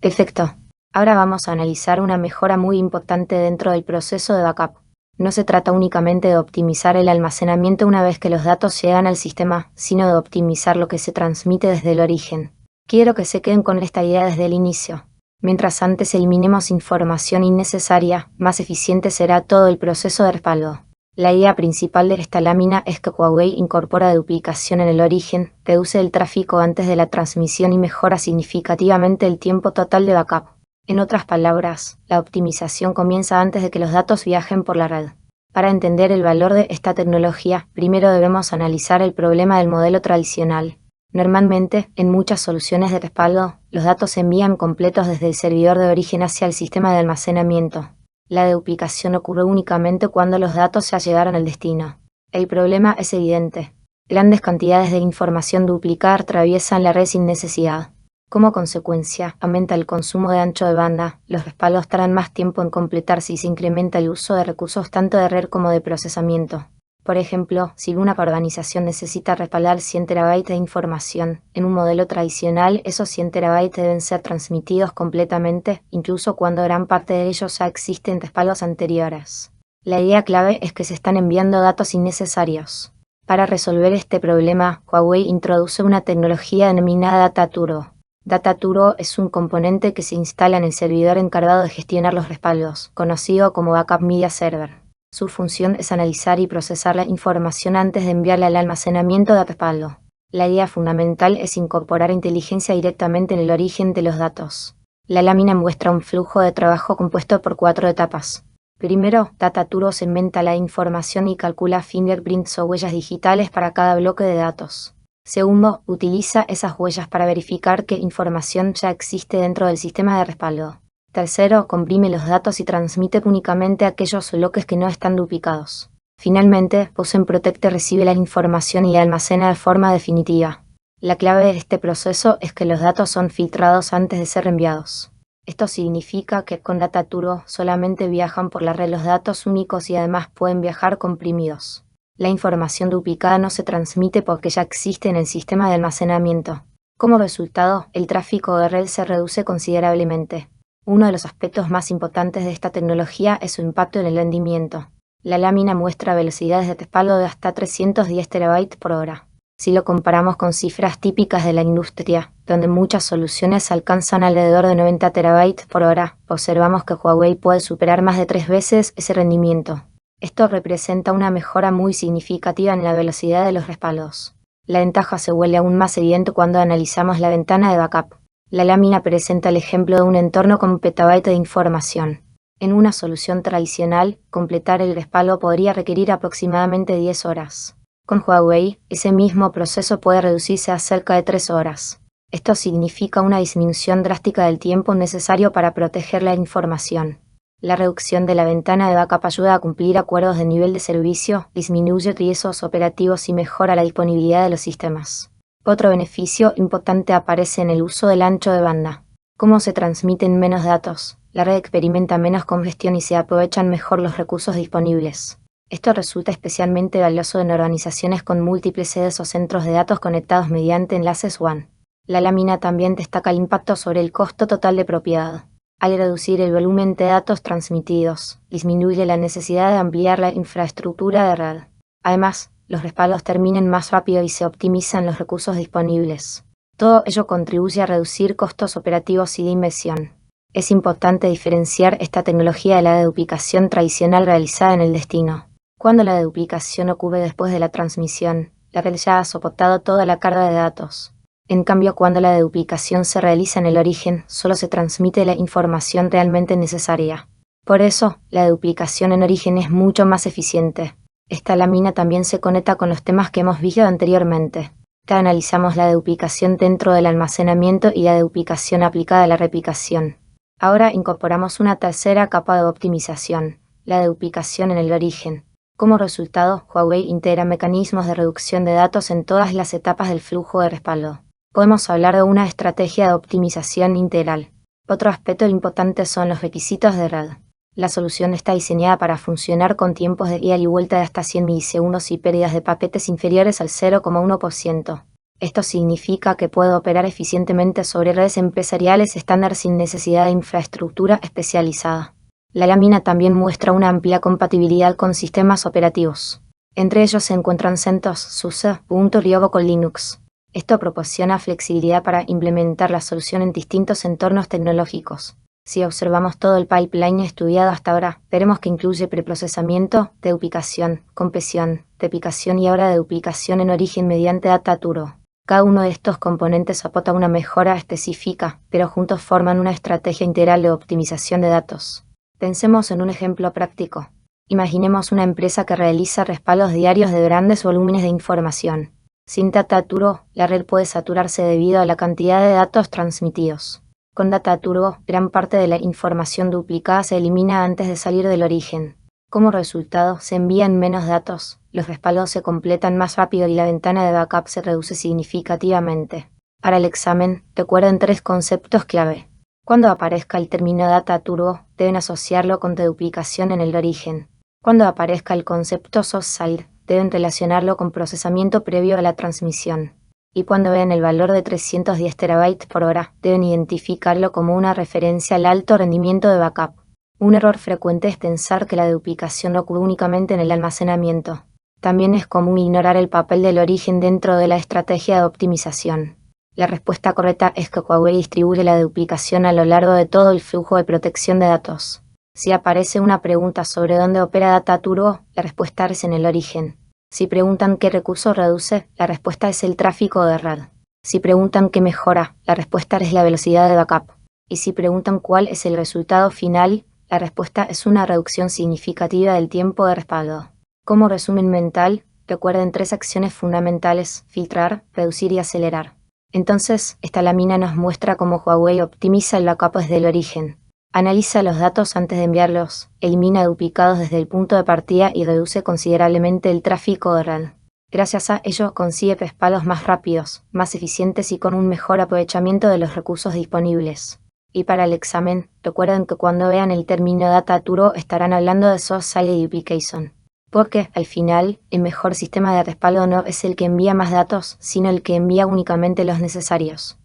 Perfecto. Ahora vamos a analizar una mejora muy importante dentro del proceso de backup. No se trata únicamente de optimizar el almacenamiento una vez que los datos llegan al sistema, sino de optimizar lo que se transmite desde el origen. Quiero que se queden con esta idea desde el inicio. Mientras antes eliminemos información innecesaria, más eficiente será todo el proceso de respaldo. La idea principal de esta lámina es que Huawei incorpora duplicación en el origen, reduce el tráfico antes de la transmisión y mejora significativamente el tiempo total de backup. En otras palabras, la optimización comienza antes de que los datos viajen por la red. Para entender el valor de esta tecnología, primero debemos analizar el problema del modelo tradicional. Normalmente, en muchas soluciones de respaldo, los datos se envían completos desde el servidor de origen hacia el sistema de almacenamiento. La duplicación ocurre únicamente cuando los datos ya llegaron al destino. El problema es evidente. Grandes cantidades de información duplicada atraviesan la red sin necesidad. Como consecuencia, aumenta el consumo de ancho de banda, los respaldos tardan más tiempo en completarse y se incrementa el uso de recursos tanto de red como de procesamiento. Por ejemplo, si una organización necesita respaldar 100 terabytes de información, en un modelo tradicional esos 100 terabytes deben ser transmitidos completamente, incluso cuando gran parte de ellos ya existen en respaldos anteriores. La idea clave es que se están enviando datos innecesarios. Para resolver este problema, Huawei introduce una tecnología denominada Data Turbo. Data Turbo es un componente que se instala en el servidor encargado de gestionar los respaldos, conocido como Backup Media Server. Su función es analizar y procesar la información antes de enviarla al almacenamiento de respaldo. La idea fundamental es incorporar inteligencia directamente en el origen de los datos. La lámina muestra un flujo de trabajo compuesto por 4 etapas. Primero, Data Turbo segmenta la información y calcula fingerprints o huellas digitales para cada bloque de datos. Segundo, utiliza esas huellas para verificar qué información ya existe dentro del sistema de respaldo. Tercero, comprime los datos y transmite únicamente aquellos bloques que no están duplicados. Finalmente, Post-Protect recibe la información y la almacena de forma definitiva. La clave de este proceso es que los datos son filtrados antes de ser enviados. Esto significa que con Data Turbo solamente viajan por la red los datos únicos y además pueden viajar comprimidos. La información duplicada no se transmite porque ya existe en el sistema de almacenamiento. Como resultado, el tráfico de red se reduce considerablemente. Uno de los aspectos más importantes de esta tecnología es su impacto en el rendimiento. La lámina muestra velocidades de respaldo de hasta 310 terabytes por hora. Si lo comparamos con cifras típicas de la industria, donde muchas soluciones alcanzan alrededor de 90 terabytes por hora, observamos que Huawei puede superar más de 3 veces ese rendimiento. Esto representa una mejora muy significativa en la velocidad de los respaldos. La ventaja se vuelve aún más evidente cuando analizamos la ventana de backup. La lámina presenta el ejemplo de un entorno con un petabyte de información. En una solución tradicional, completar el respaldo podría requerir aproximadamente 10 horas. Con Huawei, ese mismo proceso puede reducirse a cerca de 3 horas. Esto significa una disminución drástica del tiempo necesario para proteger la información. La reducción de la ventana de backup ayuda a cumplir acuerdos de nivel de servicio, disminuye riesgos operativos y mejora la disponibilidad de los sistemas. Otro beneficio importante aparece en el uso del ancho de banda. Como se transmiten menos datos, la red experimenta menos congestión y se aprovechan mejor los recursos disponibles. Esto resulta especialmente valioso en organizaciones con múltiples sedes o centros de datos conectados mediante enlaces WAN. La lámina también destaca el impacto sobre el costo total de propiedad. Al reducir el volumen de datos transmitidos, disminuye la necesidad de ampliar la infraestructura de red. Además, los respaldos terminan más rápido y se optimizan los recursos disponibles. Todo ello contribuye a reducir costos operativos y de inversión. Es importante diferenciar esta tecnología de la duplicación tradicional realizada en el destino. Cuando la duplicación ocurre después de la transmisión, la red ya ha soportado toda la carga de datos. En cambio, cuando la duplicación se realiza en el origen, solo se transmite la información realmente necesaria. Por eso, la duplicación en origen es mucho más eficiente. Esta lámina también se conecta con los temas que hemos visto anteriormente. Ya analizamos la duplicación dentro del almacenamiento y la duplicación aplicada a la replicación. Ahora incorporamos una tercera capa de optimización, la duplicación en el origen. Como resultado, Huawei integra mecanismos de reducción de datos en todas las etapas del flujo de respaldo. Podemos hablar de una estrategia de optimización integral. Otro aspecto importante son los requisitos de red. La solución está diseñada para funcionar con tiempos de ida y vuelta de hasta 100 milisegundos y pérdidas de paquetes inferiores al 0,1%. Esto significa que puede operar eficientemente sobre redes empresariales estándar sin necesidad de infraestructura especializada. La lámina también muestra una amplia compatibilidad con sistemas operativos. Entre ellos se encuentran CentOS, SUSE, Ubuntu y con Linux. Esto proporciona flexibilidad para implementar la solución en distintos entornos tecnológicos. Si observamos todo el pipeline estudiado hasta ahora, veremos que incluye preprocesamiento, deduplicación, compresión, depicación y ahora deduplicación en origen mediante Data Turbo. Cada uno de estos componentes aporta una mejora específica, pero juntos forman una estrategia integral de optimización de datos. Pensemos en un ejemplo práctico. Imaginemos una empresa que realiza respaldos diarios de grandes volúmenes de información. Sin Data Turbo, la red puede saturarse debido a la cantidad de datos transmitidos. Con Data Turbo, gran parte de la información duplicada se elimina antes de salir del origen. Como resultado, se envían menos datos, los respaldos se completan más rápido y la ventana de backup se reduce significativamente. Para el examen, recuerden 3 conceptos clave. Cuando aparezca el término Data Turbo, deben asociarlo con deduplicación en el origen. Cuando aparezca el concepto source side, deben relacionarlo con procesamiento previo a la transmisión. Y cuando vean el valor de 310 TB por hora, deben identificarlo como una referencia al alto rendimiento de backup. Un error frecuente es pensar que la duplicación ocurre únicamente en el almacenamiento. También es común ignorar el papel del origen dentro de la estrategia de optimización. La respuesta correcta es que Huawei distribuye la duplicación a lo largo de todo el flujo de protección de datos. Si aparece una pregunta sobre dónde opera Data Turbo, la respuesta es en el origen. Si preguntan qué recurso reduce, la respuesta es el tráfico de red. Si preguntan qué mejora, la respuesta es la velocidad de backup. Y si preguntan cuál es el resultado final, la respuesta es una reducción significativa del tiempo de respaldo. Como resumen mental, recuerden 3 acciones fundamentales: filtrar, reducir y acelerar. Entonces, esta lámina nos muestra cómo Huawei optimiza el backup desde el origen. Analiza los datos antes de enviarlos, elimina duplicados desde el punto de partida y reduce considerablemente el tráfico de red. Gracias a ello consigue respaldos más rápidos, más eficientes y con un mejor aprovechamiento de los recursos disponibles. Y para el examen, recuerden que cuando vean el término Data Turbo estarán hablando de Source Side Duplication. Porque, al final, el mejor sistema de respaldo no es el que envía más datos, sino el que envía únicamente los necesarios.